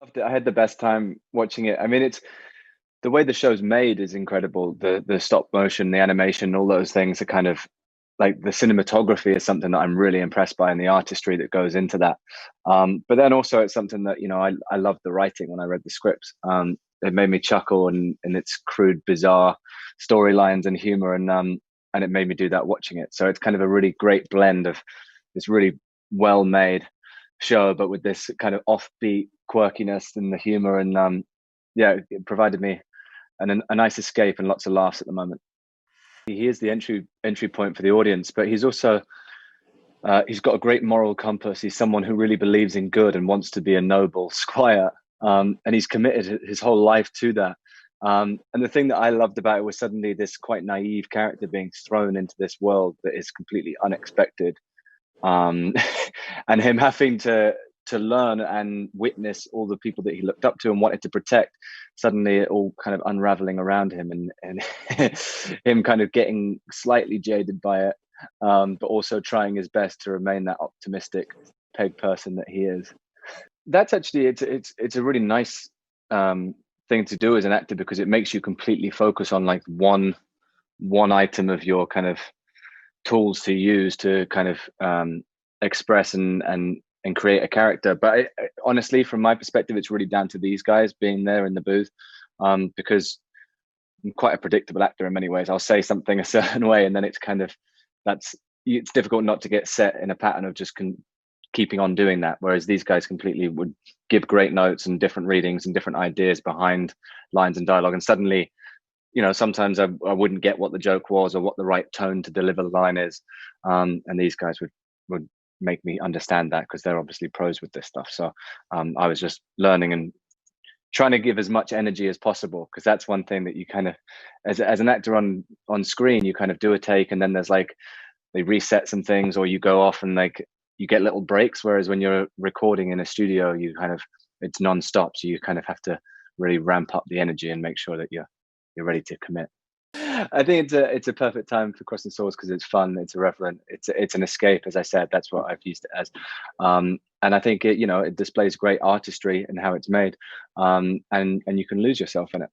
I had the best time watching it. I mean, it's the way the show's made is incredible. The stop motion, the animation, all those things are kind of like the cinematography is something that I'm really impressed by, and the artistry that goes into that. But then also it's something that I loved the writing when I read the scripts. It made me chuckle and its crude, bizarre storylines and humor, and it made me do that watching it. So it's kind of a really great blend of this really well made show, but with this kind of offbeat quirkiness and the humor, and yeah, it provided me a nice escape and lots of laughs at the moment. He is the entry point for the audience, but he's got a great moral compass. He's someone who really believes in good and wants to be a noble squire, and he's committed his whole life to that. And the thing that I loved about it was suddenly this quite naive character being thrown into this world that is completely unexpected, um, and him having to learn and witness all the people that he looked up to and wanted to protect, suddenly it all kind of unraveling around him, and him kind of getting slightly jaded by it, but also trying his best to remain that optimistic peg person that he is. That's actually it's a really nice thing to do as an actor, because it makes you completely focus on like one item of your kind of tools to use to kind of express and create a character. But honestly, from my perspective, it's really down to these guys being there in the booth, because I'm quite a predictable actor in many ways. I'll say something a certain way, and then it's difficult not to get set in a pattern of just keeping on doing that. Whereas these guys completely would give great notes and different readings and different ideas behind lines and dialogue, and suddenly, sometimes I wouldn't get what the joke was or what the right tone to deliver the line is, and these guys would make me understand that, because they're obviously pros with this stuff. So I was just learning and trying to give as much energy as possible, because that's one thing that you kind of, as an actor on screen, you kind of do a take, and then there's like they reset some things, or you go off and like you get little breaks. Whereas when you're recording in a studio, it's non-stop, so you kind of have to really ramp up the energy and make sure that you're ready to commit. I think it's a perfect time for crossing swords, because it's fun, it's irreverent, it's an escape. As I said, that's what I've used it as, and I think it displays great artistry in how it's made, and you can lose yourself in it.